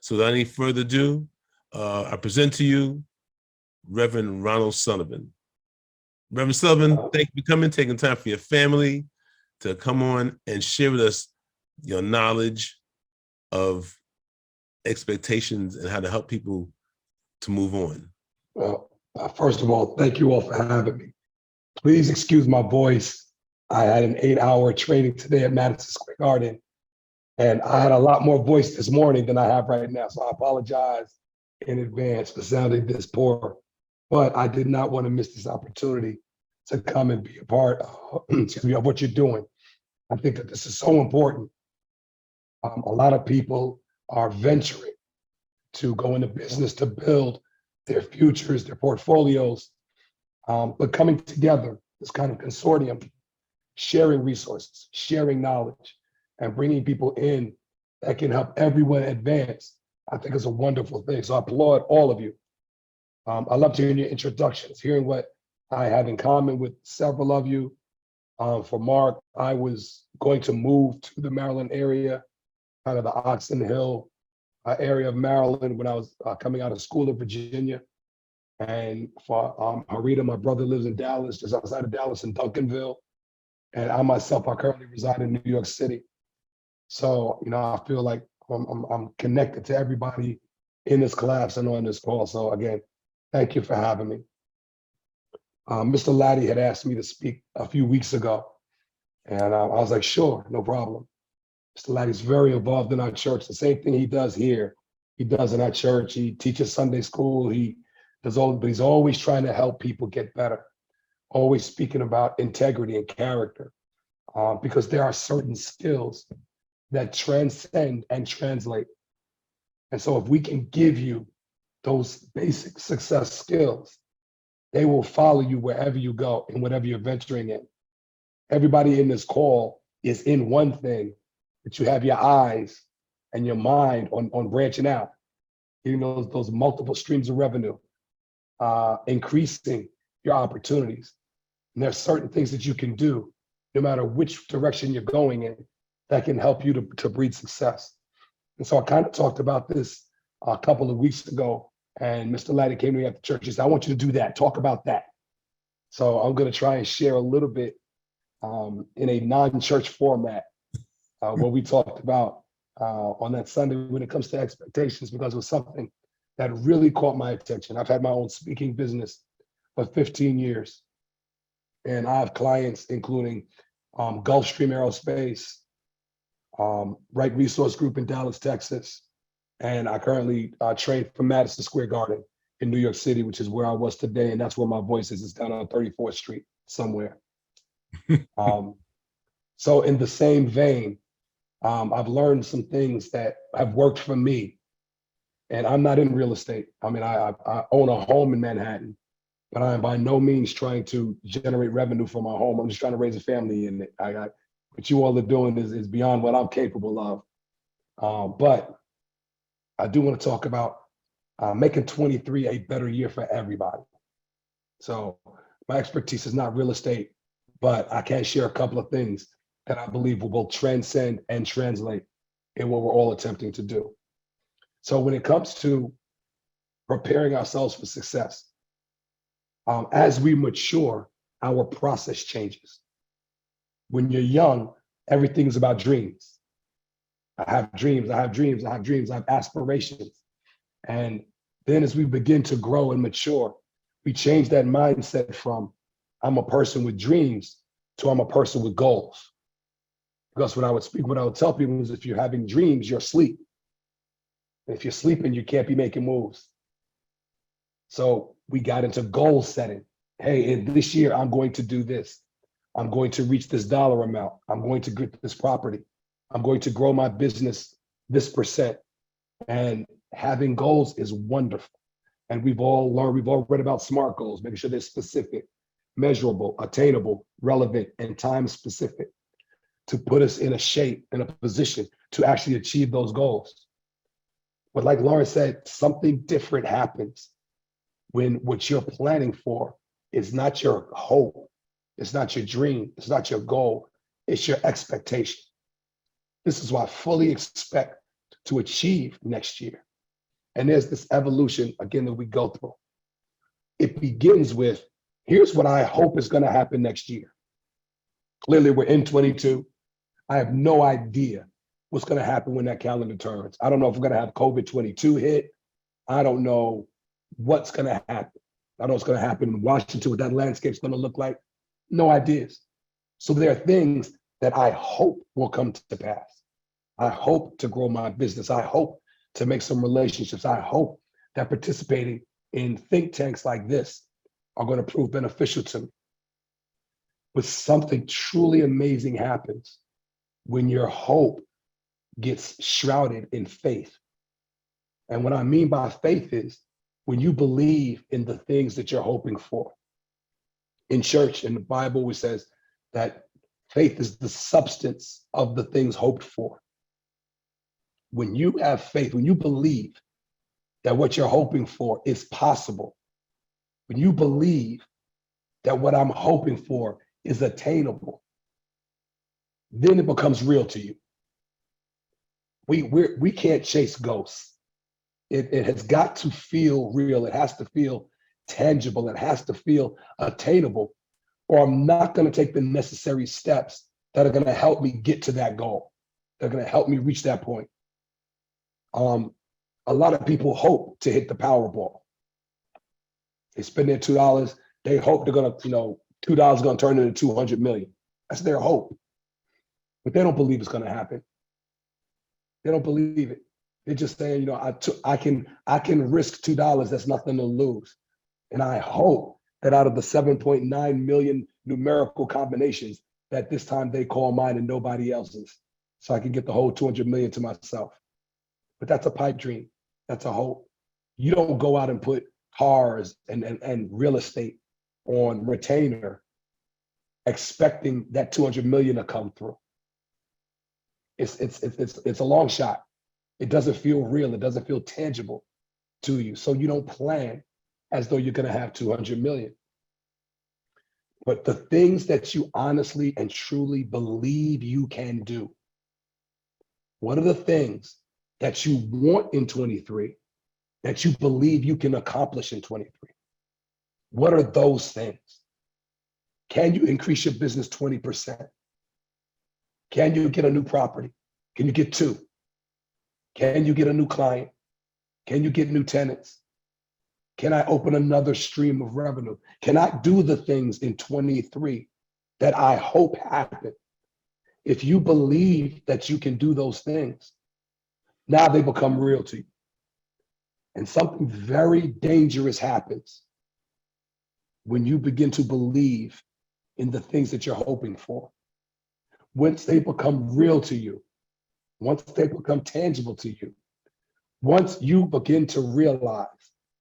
So without any further ado, I present to you Reverend Ronald Sullivan. Reverend Sullivan, thank you for coming, taking time for your family to come on and share with us your knowledge of expectations and how to help people to move on. Well, first of all, thank you all for having me. Please excuse my voice. I had an 8-hour training today at Madison Square Garden, and I had a lot more voice this morning than I have right now. So I apologize in advance for sounding this poor, but I did not want to miss this opportunity to come and be a part of, of what you're doing. I think that this is so important. A lot of people are venturing to go into business to build their futures, their portfolios, but coming together, this kind of consortium, sharing resources, sharing knowledge, and bringing people in that can help everyone advance, I think is a wonderful thing. So I applaud all of you. I loved hearing your introductions, hearing what I have in common with several of you. For Mark, I was going to move to the Maryland area, kind of the Oxon Hill area of Maryland when I was coming out of school in Virginia. And for Harita, my brother lives in Dallas, just outside of Dallas in Duncanville. And I myself, I currently reside in New York City. So, you know, I feel like I'm connected to everybody in this class and on this call. So again, thank you for having me. Mr. Laddie had asked me to speak a few weeks ago, and I was like, sure, no problem. Mr. Laddie's very involved in our church. The same thing he does here, he does in our church. He teaches Sunday school. He does all, but he's always trying to help people get better, always speaking about integrity and character, because there are certain skills that transcend and translate. And so if we can give you those basic success skills, they will follow you wherever you go and whatever you're venturing in. Everybody in this call is in one thing, but you have your eyes and your mind on branching out, getting those multiple streams of revenue, increasing your opportunities. And there's certain things that you can do, no matter which direction you're going in, that can help you to breed success. And so I kind of talked about this a couple of weeks ago, and Mr. Laddie came to me at the church. He said, I want you to do that, talk about that. So I'm going to try and share a little bit in a non-church format what we talked about on that Sunday when it comes to expectations, because it was something that really caught my attention. I've had my own speaking business for 15 years. And I have clients including Gulfstream Aerospace, Right Resource Group in Dallas, Texas. And I currently train for Madison Square Garden in New York City, which is where I was today. And that's where my voice is. It's down on 34th Street somewhere. So in the same vein, I've learned some things that have worked for me. And I'm not in real estate. I mean, I own a home in Manhattan, but I am by no means trying to generate revenue from my home. I'm just trying to raise a family in it. What you all are doing is beyond what I'm capable of. But I do want to talk about making 23 a better year for everybody. So my expertise is not real estate, but I can share a couple of things that I believe will transcend and translate in what we're all attempting to do. So when it comes to preparing ourselves for success, as we mature, our process changes. When you're young, everything's about dreams. I have dreams, I have dreams, I have dreams, I have aspirations. And then as we begin to grow and mature, we change that mindset from I'm a person with dreams to I'm a person with goals. Because what I would tell people is if you're having dreams, you're asleep. And if you're sleeping, you can't be making moves. So we got into goal setting. Hey, in this year, I'm going to do this. I'm going to reach this dollar amount. I'm going to get this property. I'm going to grow my business this percent. And having goals is wonderful. And we've all read about SMART goals, making sure they're specific, measurable, attainable, relevant, and time specific to put us in a shape, in a position to actually achieve those goals. But like Lauren said, something different happens when what you're planning for is not your hope, it's not your dream, it's not your goal, it's your expectation. This is what I fully expect to achieve next year. And there's this evolution, again, that we go through. It begins with, here's what I hope is going to happen next year. Clearly, we're in 22. I have no idea what's going to happen when that calendar turns. I don't know if we're going to have COVID-22 hit. I don't know what's going to happen. I don't know what's going to happen in Washington, what that landscape's going to look like. No ideas. So there are things that I hope will come to pass. I hope to grow my business. I hope to make some relationships. I hope that participating in think tanks like this are going to prove beneficial to me. But something truly amazing happens when your hope gets shrouded in faith. And what I mean by faith is when you believe in the things that you're hoping for. In church, in the Bible, it says that faith is the substance of the things hoped for. When you have faith, when you believe that what you're hoping for is possible, when you believe that what I'm hoping for is attainable, then it becomes real to you. We can't chase ghosts. It has got to feel real. It has to feel tangible. It has to feel attainable, or I'm not going to take the necessary steps that are going to help me get to that goal. They're going to help me reach that point. A lot of people hope to hit the Powerball. They spend their $2. They hope they're going to, $2 is going to turn into 200 million. That's their hope. But they don't believe it's going to happen. They don't believe it. They're just saying, I can risk $2. That's nothing to lose. And I hope that out of the 7.9 million numerical combinations, that this time they call mine and nobody else's, so I can get the whole 200 million to myself. But that's a pipe dream. That's a hope. You don't go out and put cars and real estate on retainer expecting that 200 million to come through. It's a long shot. It doesn't feel real. It doesn't feel tangible to you. So you don't plan as though you're going to have 200 million. But the things that you honestly and truly believe you can do, what are the things that you want in 23 that you believe you can accomplish in 23? What are those things? Can you increase your business 20%? Can you get a new property? Can you get 2? Can you get a new client? Can you get new tenants? Can I open another stream of revenue? Can I do the things in 23 that I hope happen? If you believe that you can do those things, now they become real to you. And something very dangerous happens when you begin to believe in the things that you're hoping for. Once they become real to you, once they become tangible to you, once you begin to realize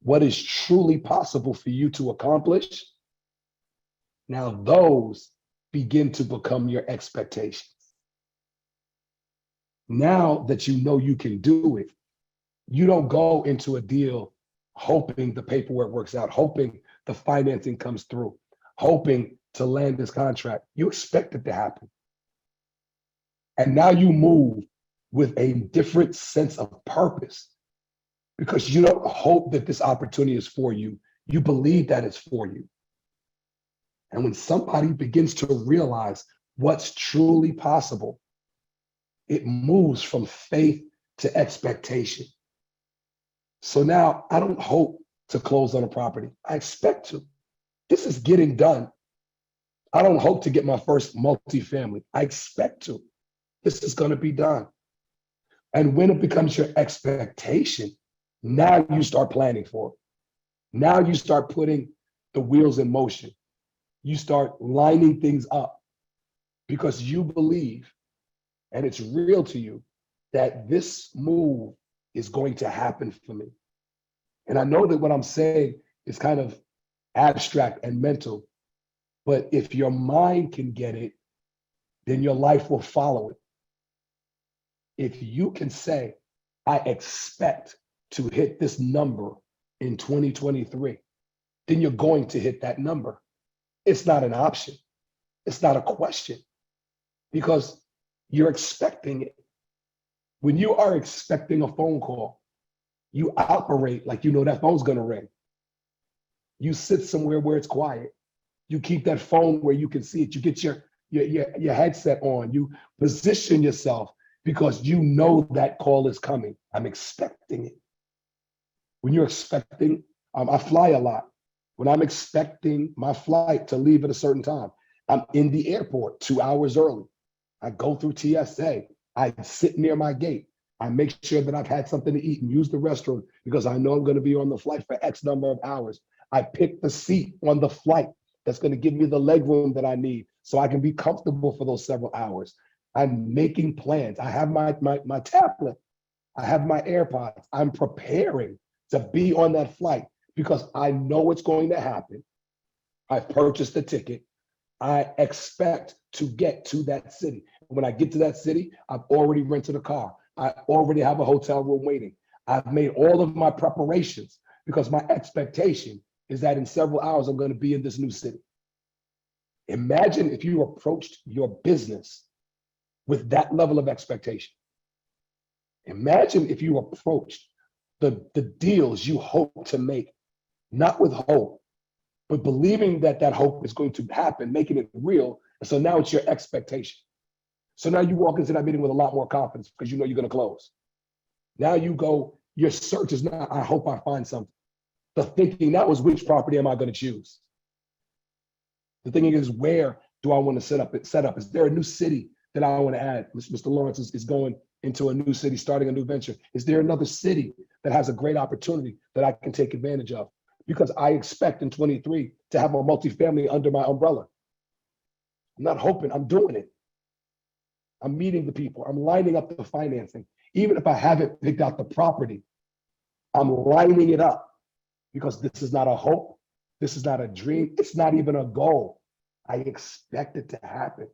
what is truly possible for you to accomplish, now those begin to become your expectations. Now that you know you can do it, you don't go into a deal hoping the paperwork works out, hoping the financing comes through, hoping to land this contract. You expect it to happen. And now you move with a different sense of purpose because you don't hope that this opportunity is for you. You believe that it's for you. And when somebody begins to realize what's truly possible, it moves from faith to expectation. So now I don't hope to close on a property. I expect to. This is getting done. I don't hope to get my first multifamily. I expect to. This is going to be done. And when it becomes your expectation, now you start planning for it. Now you start putting the wheels in motion. You start lining things up because you believe, and it's real to you, that this move is going to happen for me. And I know that what I'm saying is kind of abstract and mental, but if your mind can get it, then your life will follow it. If you can say, I expect to hit this number in 2023, then you're going to hit that number. It's not an option. It's not a question because you're expecting it. When you are expecting a phone call, You operate like you know that phone's gonna ring. You sit somewhere where it's quiet. You keep that phone where you can see it. You get your headset on. You position yourself because you know that call is coming. I'm expecting it. When you're expecting, I fly a lot. When I'm expecting my flight to leave at a certain time, I'm in the airport 2 hours early. I go through TSA. I sit near my gate. I make sure that I've had something to eat and use the restroom because I know I'm going to be on the flight for X number of hours. I pick the seat on the flight that's going to give me the leg room that I need so I can be comfortable for those several hours. I'm making plans. I have my tablet. I have my AirPods. I'm preparing to be on that flight because I know it's going to happen. I've purchased the ticket. I expect to get to that city. When I get to that city, I've already rented a car. I already have a hotel room waiting. I've made all of my preparations because my expectation is that in several hours, I'm going to be in this new city. Imagine if you approached your business with that level of expectation. Imagine if you approached the deals you hope to make, not with hope, but believing that that hope is going to happen, making it real. And so now it's your expectation. So now you walk into that meeting with a lot more confidence because you know you're going to close. Now you go, your search is not, I hope I find something. The thinking now is, which property am I going to choose? The thinking is, where do I want to set up? Is there a new city that I want to add? Mr. Lawrence is going into a new city, starting a new venture. Is there another city that has a great opportunity that I can take advantage of? Because I expect in 23 to have a multifamily under my umbrella. I'm not hoping, I'm doing it. I'm meeting the people. I'm lining up the financing. Even if I haven't picked out the property, I'm lining it up because this is not a hope. This is not a dream. It's not even a goal. I expect it to happen.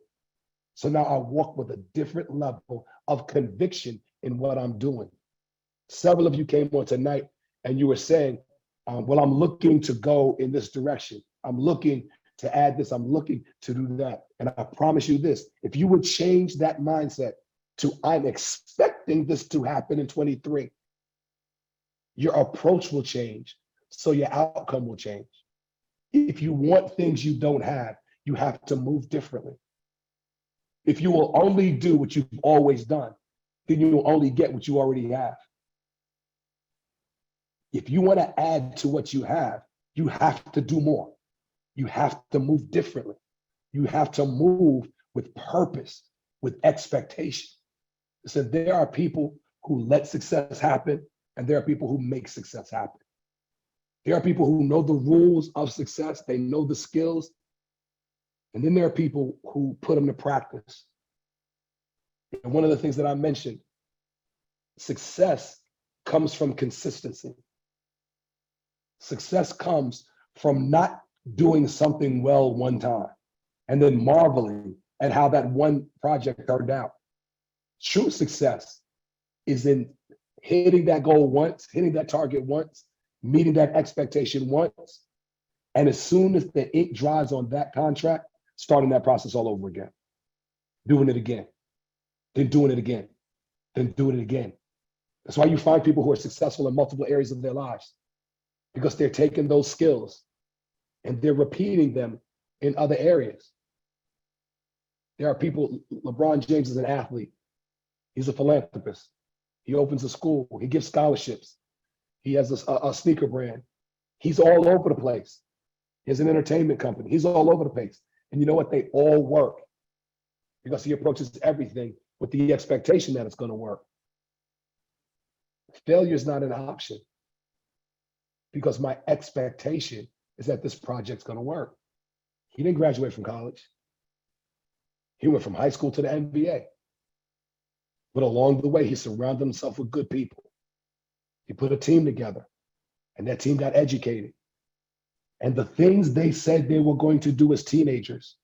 So now I walk with a different level of conviction in what I'm doing. Several of you came on tonight and you were saying, well, I'm looking to go in this direction. I'm looking to add this. I'm looking to do that. And I promise you this, if you would change that mindset to I'm expecting this to happen in 23, your approach will change. So your outcome will change. If you want things you don't have, you have to move differently. If you will only do what you've always done, then you will only get what you already have. If you want to add to what you have to do more. You have to move differently. You have to move with purpose, with expectation. So there are people who let success happen, and there are people who make success happen. There are people who know the rules of success, they know the skills, and then there are people who put them to practice. And one of the things that I mentioned, success comes from consistency. Success comes from not doing something well one time and then marveling at how that one project turned out. True success is in hitting that goal once, hitting that target once, meeting that expectation once, and as soon as the ink dries on that contract, starting that process all over again, doing it again, then doing it again, then doing it again. That's why you find people who are successful in multiple areas of their lives, because they're taking those skills and they're repeating them in other areas. There are people, LeBron James is an athlete. He's a philanthropist. He opens a school. He gives scholarships. He has a sneaker brand. He's all over the place. He has an entertainment company. He's all over the place. And you know what? They all work because he approaches everything with the expectation that it's going to work. Failure is not an option because my expectation is that this project's going to work. He didn't graduate from college. He went from high school to the NBA. But along the way, he surrounded himself with good people. He put a team together, and that team got educated. And the things they said they were going to do as teenagers,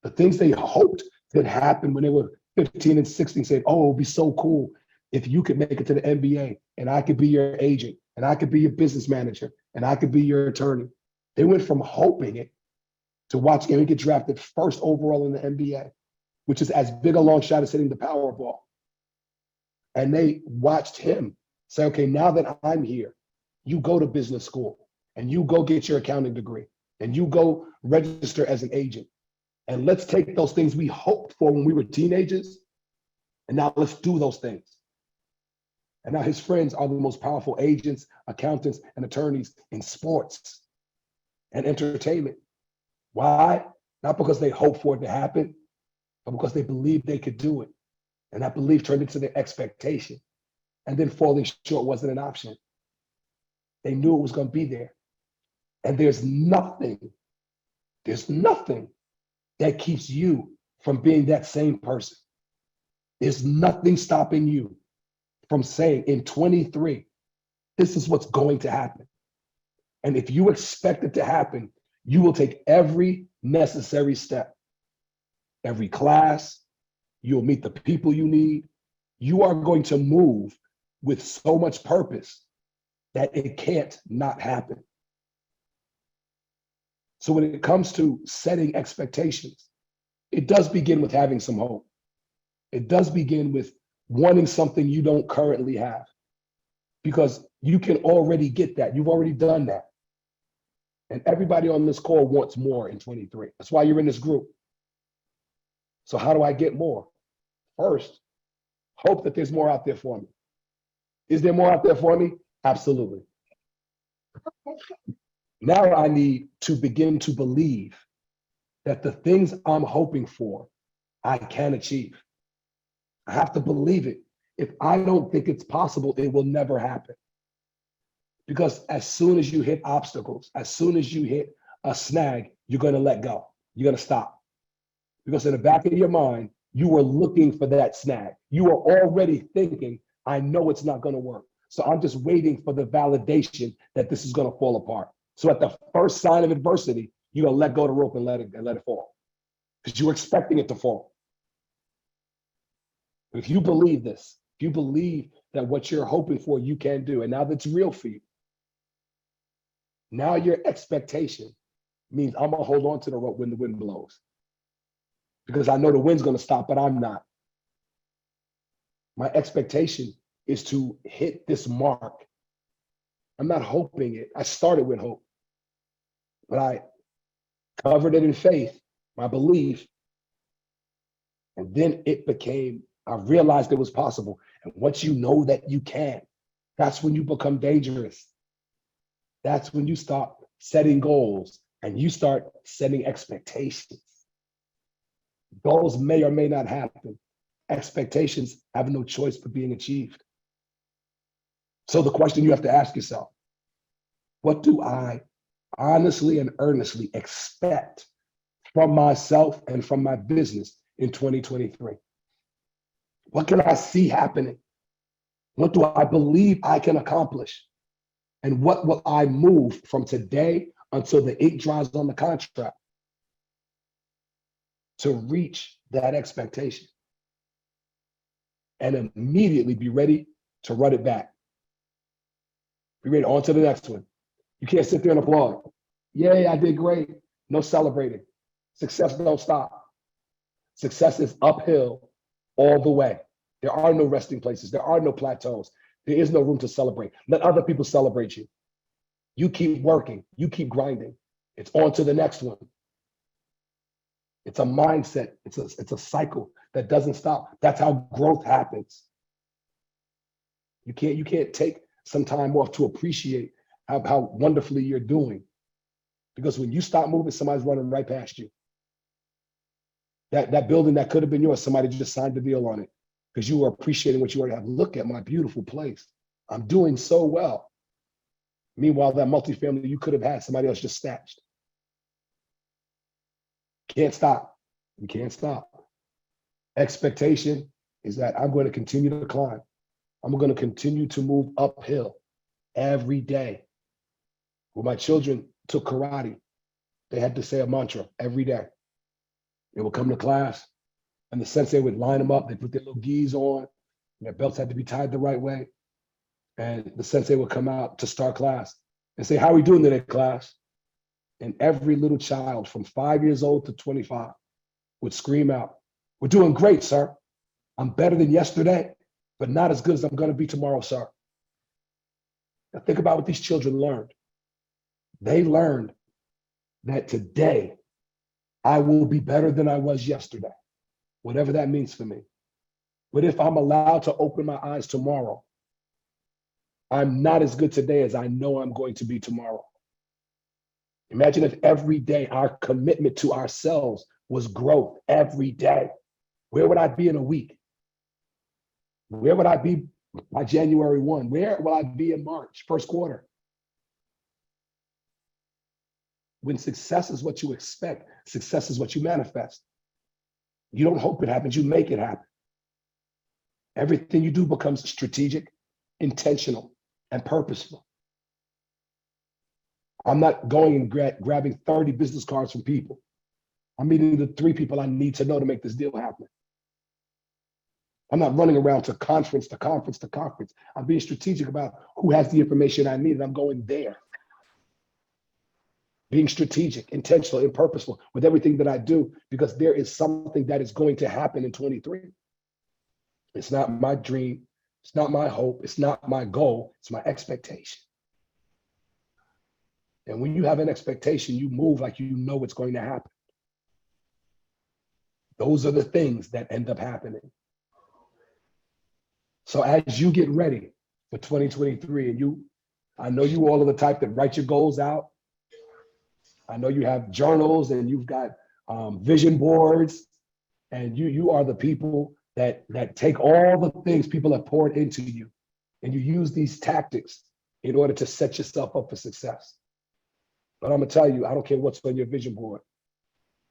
the things they hoped could happen when they were 15 and 16, said, oh, it would be so cool if you could make it to the NBA, and I could be your agent, and I could be your business manager, and I could be your attorney. They went from hoping it to watching him get drafted first overall in the NBA, which is as big a long shot as hitting the Powerball. And they watched him Say, okay, now that I'm here, you go to business school and you go get your accounting degree and you go register as an agent. And let's take those things we hoped for when we were teenagers, and now let's do those things. And now his friends are the most powerful agents, accountants, and attorneys in sports and entertainment. Why? Not because they hoped for it to happen, but because they believed they could do it. And that belief turned into their expectation. And then falling short wasn't an option. They knew it was going to be there. And there's nothing that keeps you from being that same person. There's nothing stopping you from saying in 23, this is what's going to happen. And if you expect it to happen, you will take every necessary step, every class, you'll meet the people you need. You are going to move with so much purpose that it can't not happen. So when it comes to setting expectations, it does begin with having some hope. It does begin with wanting something you don't currently have, because you can already get that. You've already done that. And everybody on this call wants more in 23. That's why you're in this group. So how do I get more? First, hope that there's more out there for me. Is there more out there for me? Absolutely. Now I need to begin to believe that the things I'm hoping for, I can achieve. I have to believe it. If I don't think it's possible, it will never happen. Because as soon as you hit obstacles, as soon as you hit a snag, you're going to let go. You're going to stop. Because in the back of your mind, you were looking for that snag. You were already thinking, I know it's not going to work. So I'm just waiting for the validation that this is going to fall apart. So at the first sign of adversity, you're going to let go of the rope and let it fall. Because you were expecting it to fall. But if you believe this, if you believe that what you're hoping for, you can do, and now that's real for you, now your expectation means I'm going to hold on to the rope when the wind blows. Because I know the wind's going to stop, but I'm not. My expectation is to hit this mark. I'm not hoping it. I started with hope, but I covered it in faith, my belief. And then it became, I realized it was possible. And once you know that you can, that's when you become dangerous. That's when you start setting goals and you start setting expectations. Goals may or may not happen. Expectations have no choice but being achieved. So the question you have to ask yourself, what do I honestly and earnestly expect from myself and from my business in 2023? What can I see happening? What do I believe I can accomplish? And what will I move from today until the ink dries on the contract to reach that expectation? And immediately be ready to run it back. Be ready, on to the next one. You can't sit there and applaud. Yay, I did great. No celebrating. Success don't stop. Success is uphill all the way. There are no resting places. There are no plateaus. There is no room to celebrate. Let other people celebrate you. You keep working. You keep grinding. It's on to the next one. It's a mindset. It's a cycle that doesn't stop. That's how growth happens. You can't take some time off to appreciate how wonderfully you're doing. Because when you stop moving, somebody's running right past you. That building that could have been yours, somebody just signed the deal on it because you were appreciating what you already have. Look at my beautiful place. I'm doing so well. Meanwhile, that multifamily you could have had, somebody else just snatched. Can't stop. You can't stop. Expectation is that I'm going to continue to climb. I'm going to continue to move uphill every day. When my children took karate, they had to say a mantra every day. They would come to class and the sensei would line them up. They put their little gis on. And their belts had to be tied the right way. And the sensei would come out to start class and say, how are we doing today, class? And every little child from 5 years old to 25 would scream out, we're doing great, sir. I'm better than yesterday, but not as good as I'm going to be tomorrow, sir. Now think about what these children learned. They learned that today I will be better than I was yesterday, whatever that means for me. But if I'm allowed to open my eyes tomorrow, I'm not as good today as I know I'm going to be tomorrow. Imagine if every day our commitment to ourselves was growth every day. Where would I be in a week? Where would I be by January 1? Where will I be in March, first quarter? When success is what you expect, success is what you manifest. You don't hope it happens, you make it happen. Everything you do becomes strategic, intentional, and purposeful. I'm not going and grabbing 30 business cards from people. I'm meeting the 3 people I need to know to make this deal happen. I'm not running around to conference to conference to conference. I'm being strategic about who has the information I need, and I'm going there. Being strategic, intentional, and purposeful with everything that I do, because there is something that is going to happen in 23. It's not my dream. It's not my hope. It's not my goal. It's my expectation. And when you have an expectation, you move like you know it's going to happen. Those are the things that end up happening. So as you get ready for 2023, and I know you all are the type that write your goals out. I know you have journals and you've got vision boards, and you are the people that take all the things people have poured into you, and you use these tactics in order to set yourself up for success. But I'm gonna tell you, I don't care what's on your vision board.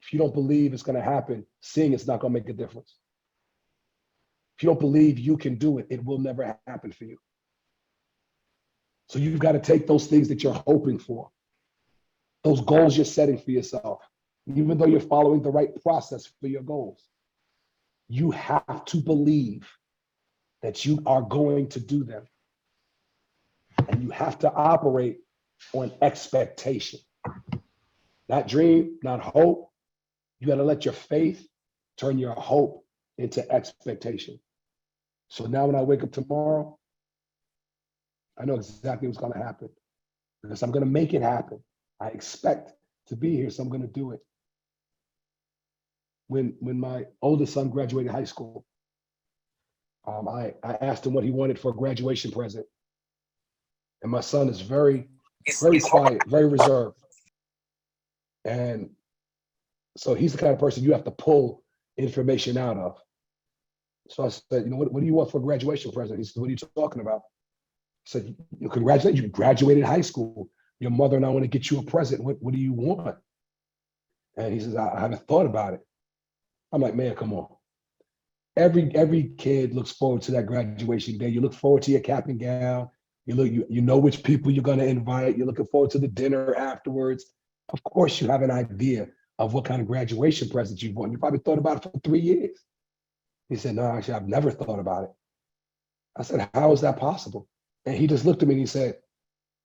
If you don't believe it's gonna happen, seeing it's not gonna make a difference. If you don't believe you can do it, it will never happen for you. So you've got to take those things that you're hoping for, those goals you're setting for yourself, even though you're following the right process for your goals. You have to believe that you are going to do them. And you have to operate on expectation, not dream, not hope. You got to let your faith turn your hope into expectation. So now when I wake up tomorrow, I know exactly what's going to happen, because I'm going to make it happen. I expect to be here, so I'm going to do it. When my oldest son graduated high school, I asked him what he wanted for a graduation present. And my son is very, very quiet, very reserved. And so he's the kind of person you have to pull information out of. So I said, what do you want for a graduation present? He said, what are you talking about? I said, congratulations, you graduated high school. Your mother and I want to get you a present. What do you want? And he says, I haven't thought about it. I'm like, man, come on. Every kid looks forward to that graduation day. You look forward to your cap and gown. You know which people you're going to invite. You're looking forward to the dinner afterwards. Of course, you have an idea of what kind of graduation present you want. You probably thought about it for 3 years. He said, no, actually, I've never thought about it. I said, how is that possible? And he just looked at me and he said,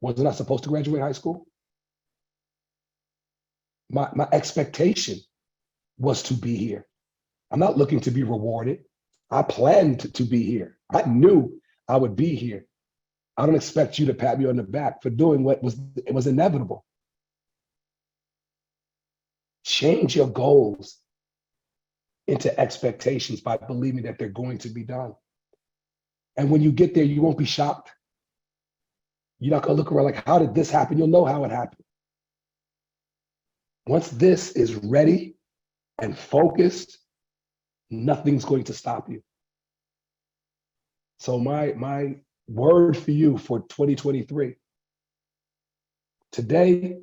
wasn't I supposed to graduate high school? My expectation was to be here. I'm not looking to be rewarded. I planned to be here. I knew I would be here. I don't expect you to pat me on the back for doing what was inevitable. Change your goals into expectations by believing that they're going to be done. And when you get there, you won't be shocked. You're not going to look around like, how did this happen? You'll know how it happened. Once this is ready and focused, nothing's going to stop you. So my word for you for 2023, today,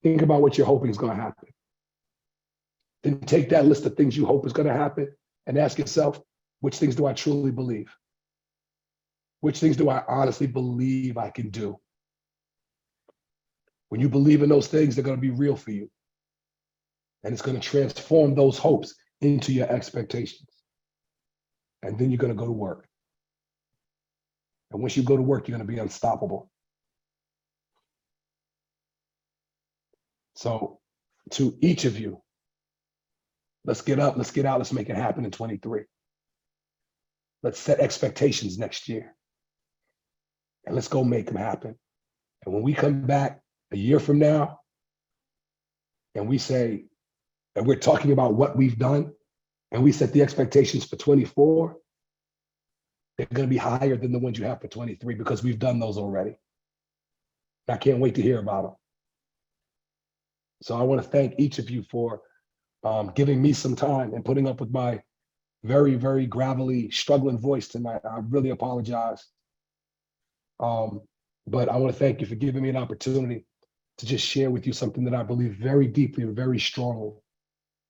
think about what you're hoping is going to happen. Then take that list of things you hope is going to happen and ask yourself, which things do I truly believe? Which things do I honestly believe I can do? When you believe in those things, they're going to be real for you. And it's going to transform those hopes into your expectations. And then you're going to go to work. And once you go to work, you're going to be unstoppable. So to each of you, let's get up, let's get out, let's make it happen in 23. Let's set expectations next year. and let's go make them happen. And when we come back a year from now and we say, and we're talking about what we've done, and we set the expectations for 24, they're going to be higher than the ones you have for 23 because we've done those already. I can't wait to hear about them. So I want to thank each of you for giving me some time and putting up with my very, very gravelly, struggling voice tonight. I really apologize. But I want to thank you for giving me an opportunity to just share with you something that I believe very deeply and very strongly,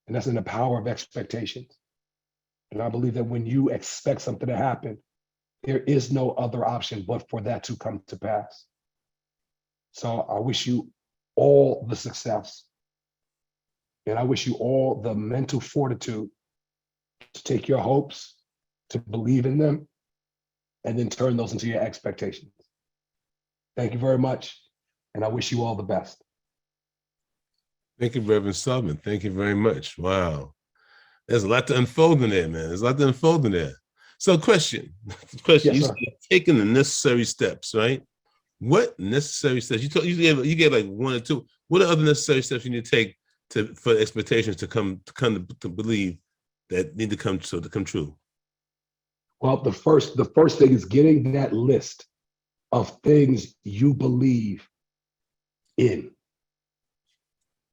and that's in the power of expectations. And I believe that when you expect something to happen, there is no other option but for that to come to pass. So I wish you all the success. And I wish you all the mental fortitude to take your hopes, to believe in them, and then turn those into your expectations. Thank you very much. And I wish you all the best. Thank you, Reverend Sullivan. Thank you very much. Wow. There's a lot to unfold in there, man. There's a lot to unfold in there. So question. Yes, You sir. said taking the necessary steps, right? What necessary steps? You gave like one or two. What are other necessary steps you need to take for expectations to come to believe that need to come true? Well, the first thing is getting that list of things you believe in.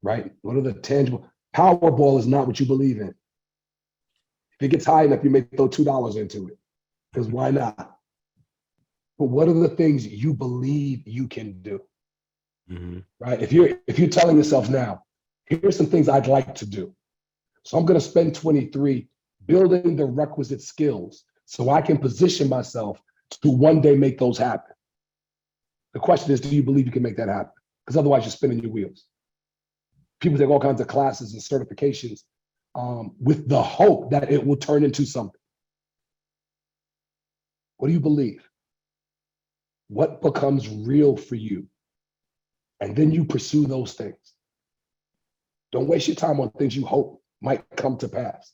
Right? What are the tangible? Powerball is not what you believe in. If it gets high enough, you may throw $2 into it. Because why not? But what are the things you believe you can do? Mm-hmm. Right? If you're telling yourself now, here's some things I'd like to do. So I'm going to spend 23 building the requisite skills so I can position myself to one day make those happen. The question is, do you believe you can make that happen? Because otherwise you're spinning your wheels. People take all kinds of classes and certifications with the hope that it will turn into something. What do you believe? What becomes real for you? And then you pursue those things. Don't waste your time on things you hope might come to pass.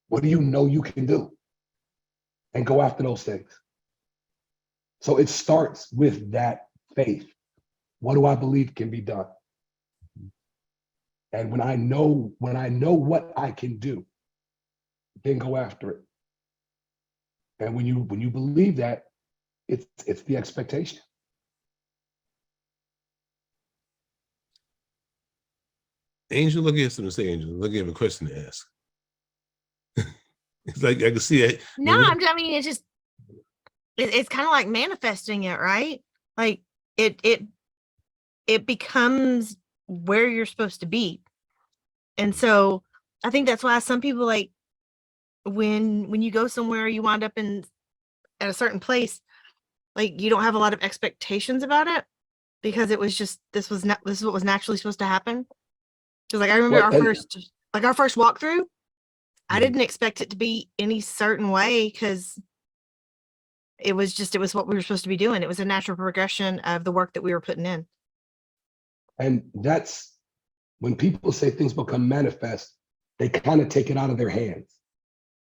What do you know you can do? And go after those things. So it starts with that faith. What do I believe can be done? And when I know what I can do, then go after it. And when you believe that, it's the expectation. Angel, look at something to say, Angel. Look at a question to ask. It's like I can see it. No, I mean, it's kind of like manifesting it, right? Like it becomes where you're supposed to be. And so I think that's why some people, like, when you go somewhere, you wind up at a certain place, like you don't have a lot of expectations about it because it was just this is what was naturally supposed to happen. Because like I remember our first walkthrough, I didn't expect it to be any certain way because it was what we were supposed to be doing. It was a natural progression of the work that we were putting in. And that's when people say things become manifest, they kind of take it out of their hands.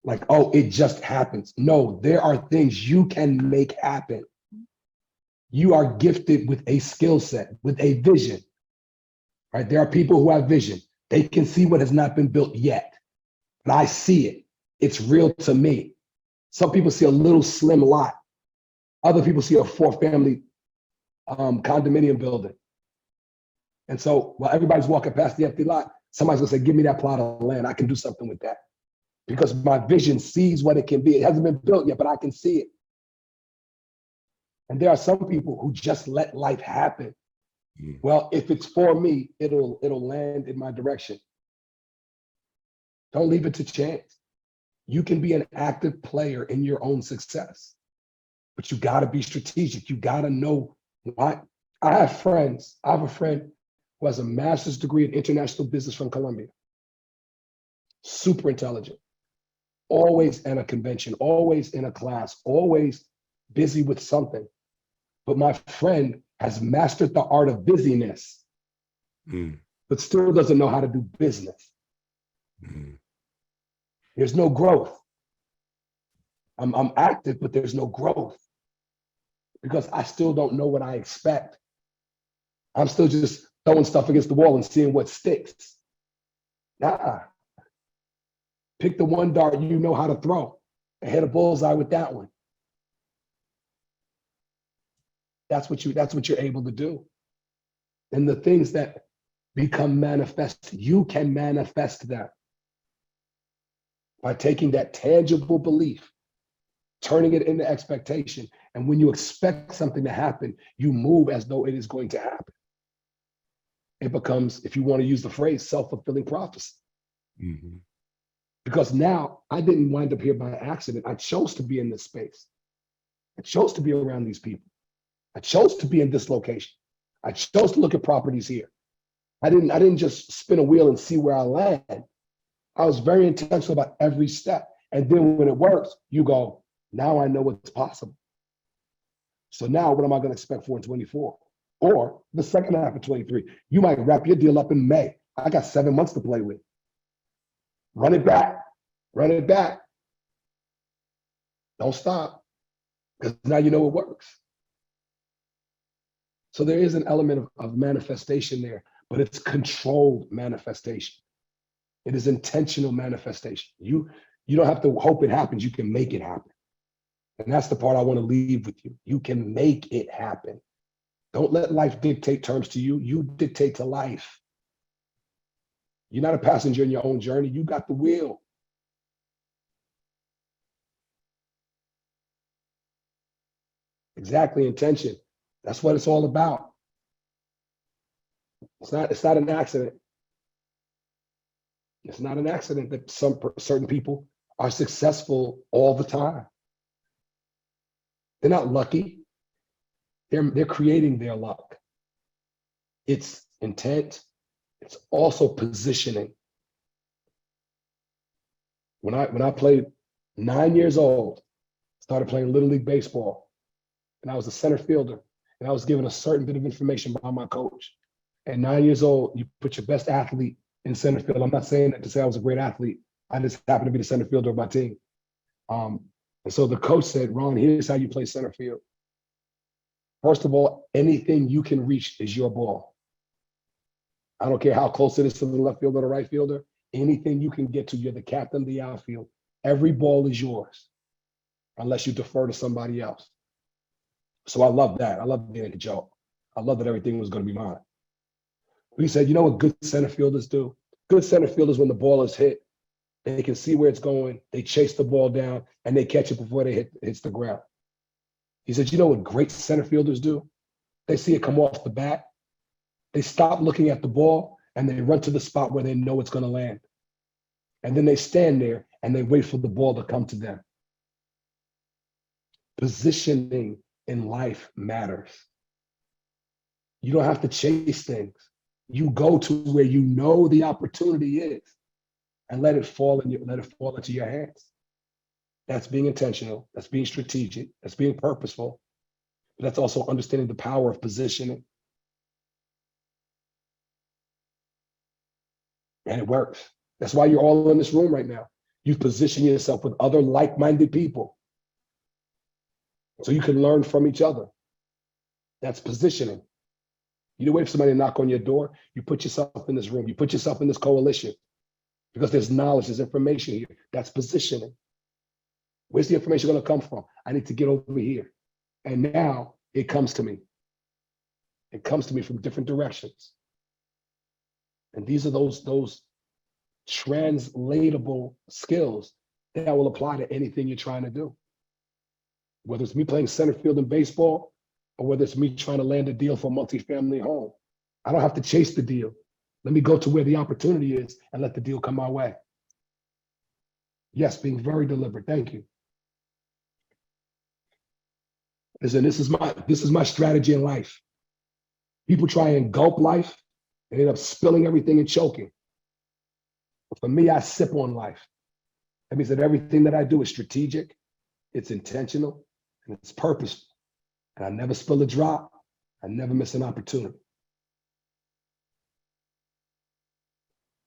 Like, oh, it just happens. No, there are things you can make happen. You are gifted with a skill set, with a vision, right? There are people who have vision. They can see what has not been built yet. And I see it. It's real to me. Some people see a little slim lot. Other people see a 4-family condominium building. And so while everybody's walking past the empty lot, somebody's gonna say, give me that plot of land. I can do something with that. Because my vision sees what it can be. It hasn't been built yet, but I can see it. And there are some people who just let life happen. Well, if it's for me, it'll land in my direction. Don't leave it to chance. You can be an active player in your own success, but you got to be strategic. You got to know why. I have friends. I have a friend who has a master's degree in international business from Columbia. Super intelligent. Always in a convention, always in a class, always busy with something. But my friend has mastered the art of busyness, but still doesn't know how to do business. There's no growth. I'm active, but there's no growth. because I still don't know what I expect. I'm still just throwing stuff against the wall and seeing what sticks. Nah. Pick the one dart you know how to throw and hit a bullseye with that one. That's what you're able to do. And the things that become manifest, you can manifest that by taking that tangible belief, turning it into expectation. And when you expect something to happen, you move as though it is going to happen. It becomes, if you want to use the phrase, self-fulfilling prophecy. Mm-hmm. Because now I didn't wind up here by accident. I chose to be in this space. I chose to be around these people. I chose to be in this location. I chose to look at properties here. I didn't just spin a wheel and see where I land. I was very intentional about every step. And then when it works, you go, now I know what's possible. So now what am I going to expect for in 24? Or the second half of 23? You might wrap your deal up in May. I got 7 months to play with. Run it back. Run it back. Don't stop. Because now you know it works. So there is an element of manifestation there, but it's controlled manifestation. It is intentional manifestation. You don't have to hope it happens. You can make it happen. And that's the part I want to leave with you. You can make it happen. Don't let life dictate terms to you. You dictate to life. You're not a passenger in your own journey. You got the wheel. Exactly, intention. That's what it's all about. It's not an accident. It's not an accident that certain people are successful all the time. They're not lucky. They're creating their luck. It's intent. It's also positioning. When I played 9 years old, started playing Little League Baseball, and I was a center fielder, and I was given a certain bit of information by my coach. At 9 years old, you put your best athlete in center field. I'm not saying that to say I was a great athlete. I just happened to be the center fielder of my team. And so the coach said, Ron, here's how you play center field. First of all, anything you can reach is your ball. I don't care how close it is to the left fielder or the right fielder. Anything you can get to, you're the captain of the outfield. Every ball is yours, unless you defer to somebody else. So I love that. I love being a joke. I love that everything was going to be mine. But he said, you know what good center fielders do? Good center fielders, when the ball is hit, they can see where it's going. They chase the ball down and they catch it before it hits the ground. He said, you know what great center fielders do? They see it come off the bat. They stop looking at the ball and they run to the spot where they know it's going to land. And then they stand there and they wait for the ball to come to them. Positioning in life matters. You don't have to chase things. You go to where you know the opportunity is and let it fall into your hands. That's being intentional. That's being strategic. That's being purposeful. But that's also understanding the power of positioning. And it works. That's why you're all in this room right now. You position yourself with other like-minded people so you can learn from each other. That's positioning. You don't wait for somebody to knock on your door. You put yourself in this room. You put yourself in this coalition because there's knowledge, there's information here. That's positioning. Where's the information going to come from? I need to get over here. And now it comes to me. It comes to me from different directions. And these are those translatable skills that will apply to anything you're trying to do. Whether it's me playing center field in baseball or whether it's me trying to land a deal for a multifamily home. I don't have to chase the deal. Let me go to where the opportunity is and let the deal come my way. Yes, being very deliberate. Thank you. Listen, this is my strategy in life. People try and gulp life and end up spilling everything and choking. But for me, I sip on life. That means that everything that I do is strategic, it's intentional, and it's purposeful. And I never spill a drop. I never miss an opportunity.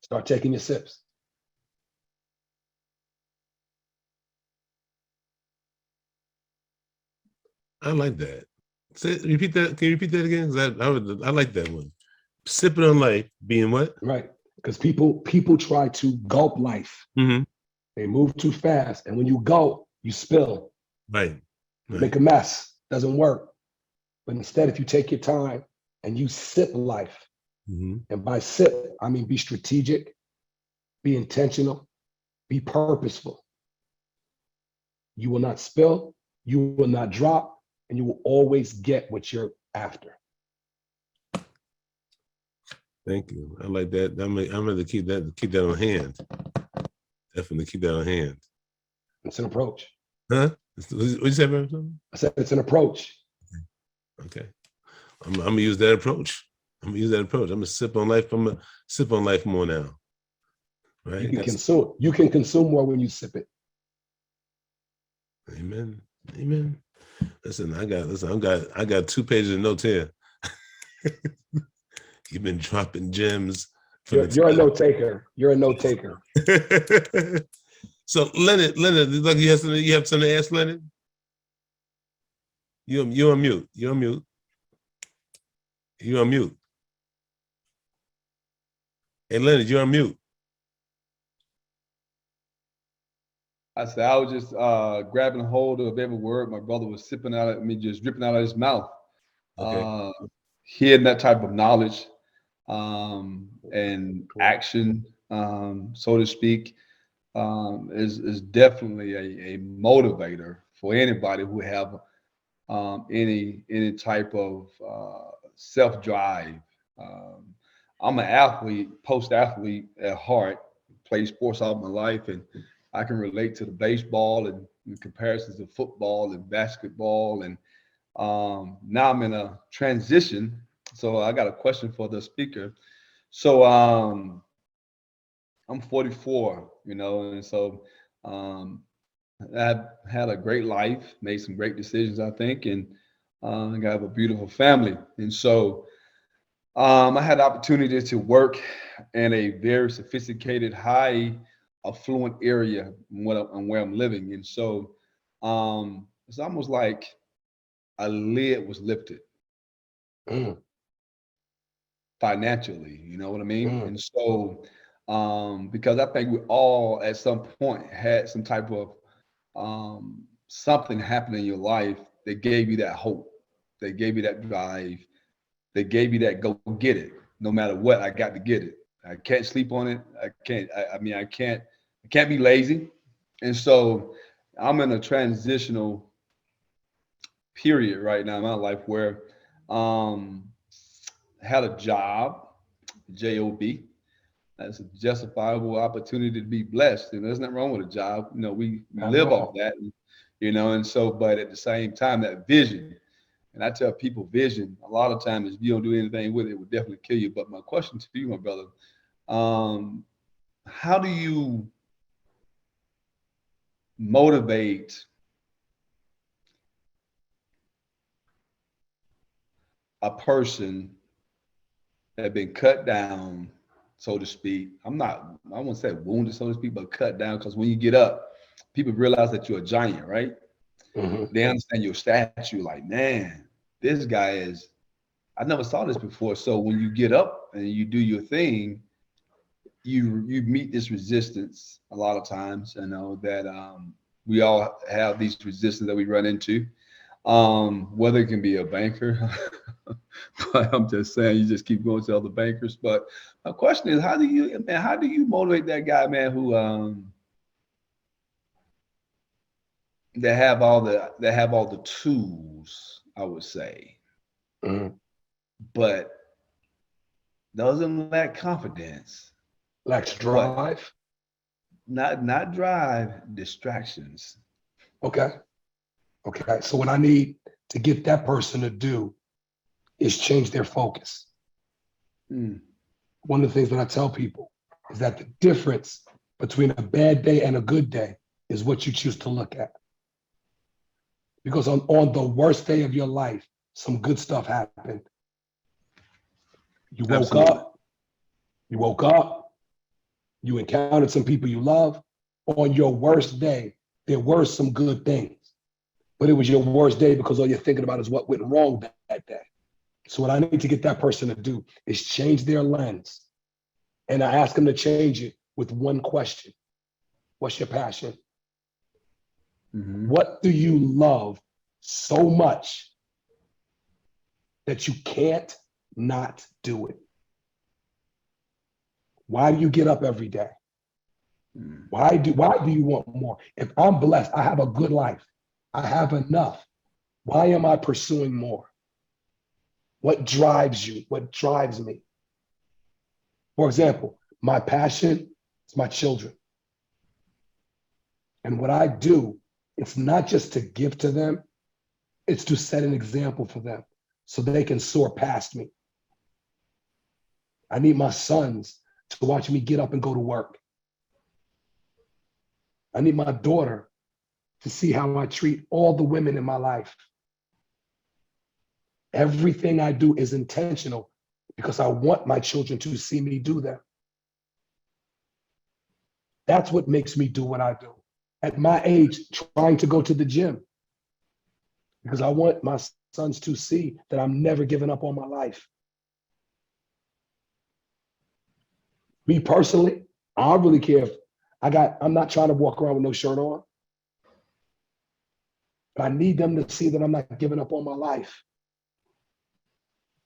Start taking your sips. I like that. Repeat that. Can you repeat that again? 'Cause I like that one. Sipping on life, being what? Right. Because people try to gulp life. Mm-hmm. They move too fast. And when you gulp, you spill, Right. make a mess. Doesn't work. But instead, if you take your time and you sip life, Mm-hmm. and by sip, I mean be strategic, be intentional, be purposeful. You will not spill, you will not drop, and you will always get what you're after. Thank you. I like that. I'm going to keep that on hand. Definitely keep that on hand. It's an approach. Huh? What you say, man? I said it's an approach. Okay. I'm gonna use that approach. I'm gonna sip on life. I'm gonna sip on life more now. Right? You can consume more when you sip it. Amen. Amen. Listen, I got 2 pages of notes here. You've been dropping gems. You're a note taker. You're a note taker. So Leonard, look, you have something to ask, Leonard? You on mute. You're on mute. You're on mute. Hey, Leonard, you're on mute. I said I was just grabbing hold of every word my brother was sipping out at me, just dripping out of his mouth. Okay. Hearing that type of knowledge and action, so to speak, is definitely a motivator for anybody who have any type of self-drive. I'm an athlete, post-athlete at heart, played sports all my life, and I can relate to the baseball and in comparisons to football and basketball. And now I'm in a transition. So I got a question for the speaker. So I'm 44, and so I've had a great life, made some great decisions, I think, and I have a beautiful family. And so I had the opportunity to work in a very sophisticated, high affluent area where I'm living. And so it's almost like a lid was lifted financially, you know what I mean? And so because I think we all at some point had some type of something happen in your life that gave you that hope, that gave you that drive, that gave you that go get it. No matter what, I got to get it. I can't sleep on it. I can't be lazy. And so I'm in a transitional period right now in my life where I had a job, J-O-B. That's a justifiable opportunity to be blessed. And there's nothing wrong with a job. We live off that, and so, but at the same time, that vision, and I tell people vision, a lot of times if you don't do anything with it, it will definitely kill you. But my question to you, my brother, how do you motivate a person that had been cut down, so to speak? I won't say wounded, so to speak, but cut down, because when you get up, people realize that you're a giant, right? Mm-hmm. They understand your stature, like, man, this guy is, I never saw this before. So when you get up and you do your thing, you meet this resistance a lot of times. That we all have these resistance that we run into, whether it can be a banker, but I'm just saying, you just keep going to other bankers. But my question is, how do you motivate that guy, man, who that have all the tools, I would say, but doesn't lack confidence, lacks drive, not drive, distractions. Okay. So what I need to get that person to do is change their focus. One of the things that I tell people is that the difference between a bad day and a good day is what you choose to look at. Because on the worst day of your life, some good stuff happened. You woke up, you encountered some people you love. On your worst day, there were some good things. but it was your worst day because all you're thinking about is what went wrong that day. So what I need to get that person to do is change their lens. And I ask them to change it with one question. What's your passion? Mhm. What do you love so much that you can't not do it? Why do you get up every day? Mm. Why do you want more? If I'm blessed, I have a good life, I have enough. Why am I pursuing more? What drives you? What drives me? For example, my passion is my children. And what I do, it's not just to give to them, it's to set an example for them so they can soar past me. I need my sons to watch me get up and go to work. I need my daughter to see how I treat all the women in my life. Everything I do is intentional because I want my children to see me do that. That's what makes me do what I do. At my age, trying to go to the gym because I want my sons to see that I'm never giving up on my life. Me personally, I don't really care if I'm not trying to walk around with no shirt on. But I need them to see that I'm not giving up on my life.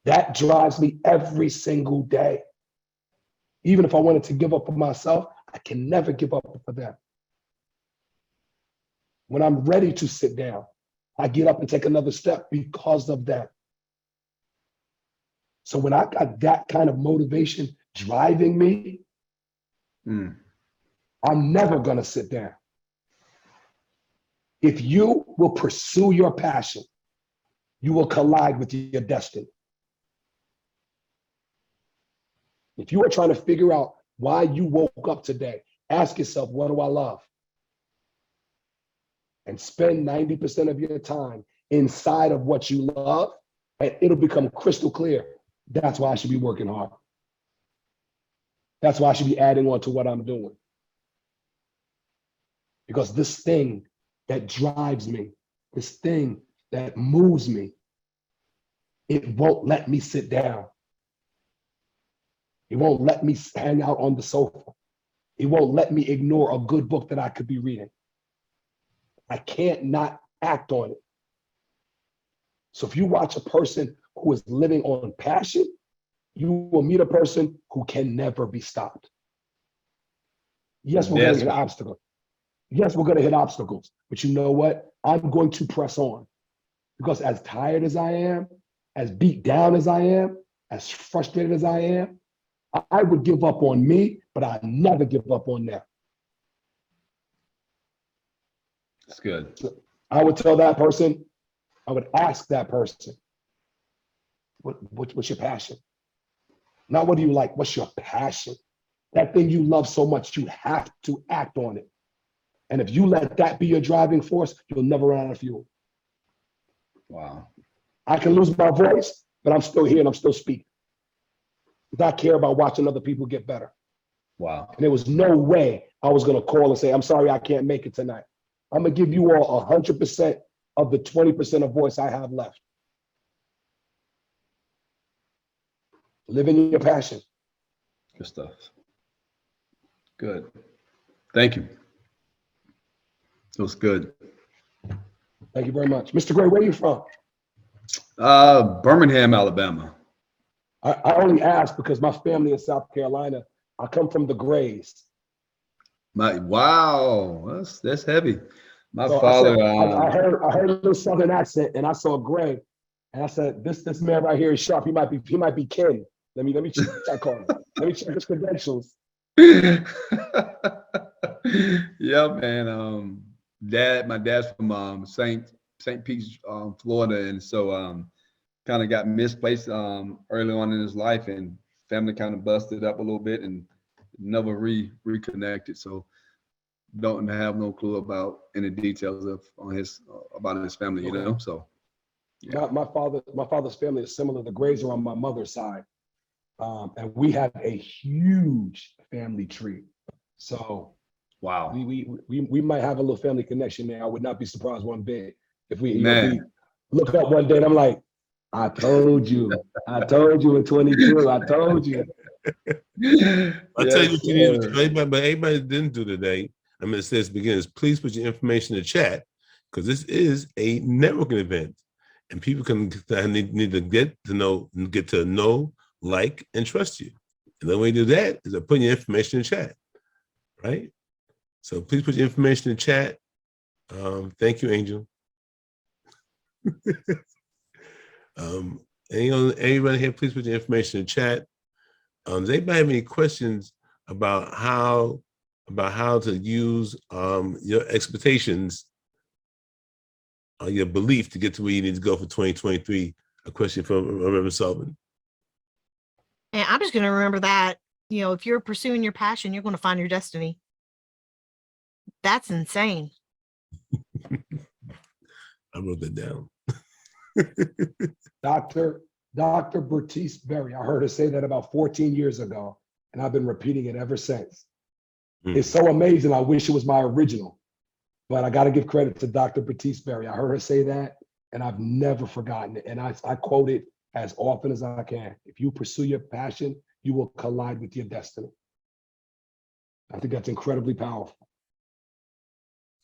That drives me every single day. Even if I wanted to give up on myself, I can never give up for them. When I'm ready to sit down, I get up and take another step because of that. So when I got that kind of motivation driving me, I'm never going to sit down. If you will pursue your passion, you will collide with your destiny. If you are trying to figure out why you woke up today, ask yourself, what do I love? And spend 90% of your time inside of what you love, and it'll become crystal clear. That's why I should be working hard. That's why I should be adding on to what I'm doing. Because this thing that drives me, this thing that moves me, it won't let me sit down. It won't let me hang out on the sofa. It won't let me ignore a good book that I could be reading. I can't not act on it. So if you watch a person who is living on passion, you will meet a person who can never be stopped. Yes, we're going to hit obstacles. Yes, we're going to hit obstacles. But you know what? I'm going to press on. Because as tired as I am, as beat down as I am, as frustrated as I am, I would give up on me, but I never give up on them. That's good. So I would tell that person, I would ask that person, what's your passion? Not what do you like, what's your passion? That thing you love so much, you have to act on it. And if you let that be your driving force, you'll never run out of fuel. Wow. I can lose my voice, but I'm still here and I'm still speaking. Because I care about watching other people get better. Wow. And there was no way I was going to call and say, I'm sorry, I can't make it tonight. I'm going to give you all 100% of the 20% of voice I have left. Live in your passion. Good stuff. Good. Thank you. It was good. Thank you very much. Mr. Gray, where are you from? Birmingham, Alabama. I only asked because my family in South Carolina, I come from the Grays. Wow, that's heavy. My So father. I heard a little Southern accent and I saw Gray. And I said, this man right here is sharp. He might be Ken. Let me check on him. Let me check his credentials. Yeah, man. My dad's from St. Pete, Florida, and so kind of got misplaced early on in his life, and family kind of busted up a little bit and never reconnected. So don't have no clue about any details about his family, you know. So yeah. My father's family is similar. The Grays are on my mother's side. And we have a huge family tree. So wow. we might have a little family connection there. I would not be surprised one bit. If we look up one day and I'm like, I told you in 22, I told you. I'll tell you what you need to do, but everybody didn't do today. I mean, it says beginners, please put your information in the chat because this is a networking event and people can need to get to know, like, and trust you. And the way to do that is by putting your information in the chat, right? So please put your information in the chat. Thank you, Angel. Anybody here, please put your information in the chat. Does anybody have any questions about how to use your expectations, your belief to get to where you need to go for 2023? A question from Reverend Sullivan. And I'm just going to remember that, if you're pursuing your passion, you're going to find your destiny. That's insane. I wrote that down. Dr. Bertice Berry, I heard her say that about 14 years ago, and I've been repeating it ever since. It's so amazing. I wish it was my original, but I got to give credit to Dr. Bertice Berry. I heard her say that, and I've never forgotten it. And I quote it as often as I can. If you pursue your passion, you will collide with your destiny. I think that's incredibly powerful.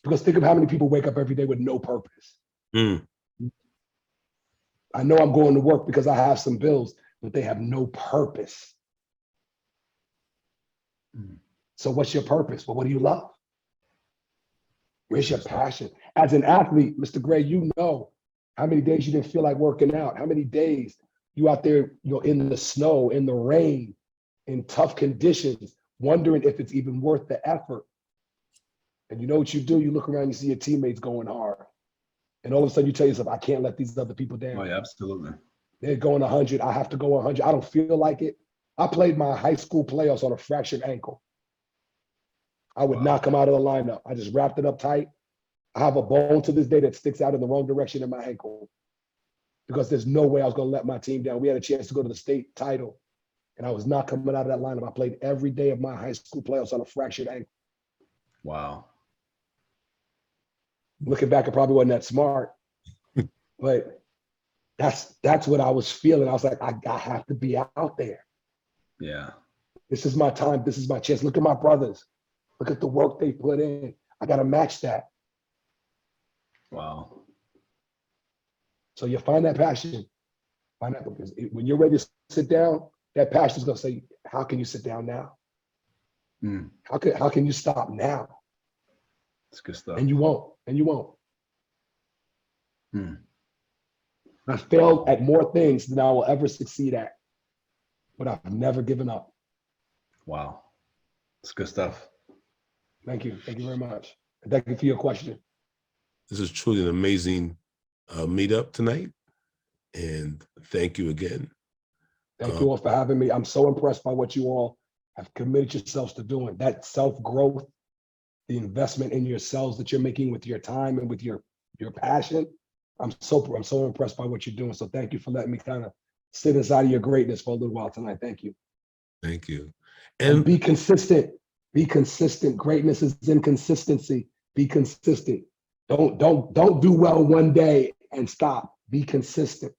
Because think of how many people wake up every day with no purpose. I know I'm going to work because I have some bills, but they have no purpose. So what's your purpose? Well, what do you love? Where's your passion? As an athlete, Mr. Gray, you know how many days you didn't feel like working out, how many days you out there, in the snow, in the rain, in tough conditions, wondering if it's even worth the effort. And you know what you do? You look around, you see your teammates going hard. And all of a sudden you tell yourself, I can't let these other people down. Oh, yeah, absolutely. They're going 100. I have to go 100. I don't feel like it. I played my high school playoffs on a fractured ankle. I would not come out of the lineup. I just wrapped it up tight. I have a bone to this day that sticks out in the wrong direction in my ankle because there's no way I was going to let my team down. We had a chance to go to the state title, and I was not coming out of that lineup. I played every day of my high school playoffs on a fractured ankle. Wow. Looking back, I probably wasn't that smart, but that's what I was feeling. I was like, I have to be out there. Yeah. This is my time. This is my chance. Look at my brothers. Look at the work they put in. I got to match that. Wow. So you find that passion. Find that, because when you're ready to sit down, that passion is going to say, how can you sit down now? How can you stop now? That's good stuff. And you won't. And you won't. I failed at more things than I will ever succeed at, but I've never given up. Wow. That's good stuff. Thank you. Thank you very much. And thank you for your question. This is truly an amazing meetup tonight. And thank you again. Thank you all for having me. I'm so impressed by what you all have committed yourselves to doing. That self-growth, the investment in yourselves that you're making with your time and with your passion. I'm so impressed by what you're doing. So thank you for letting me kind of sit inside of your greatness for a little while tonight. Thank you. Thank you. And be consistent. Be consistent. Greatness is in consistency. Be consistent. Don't do well one day and stop. Be consistent.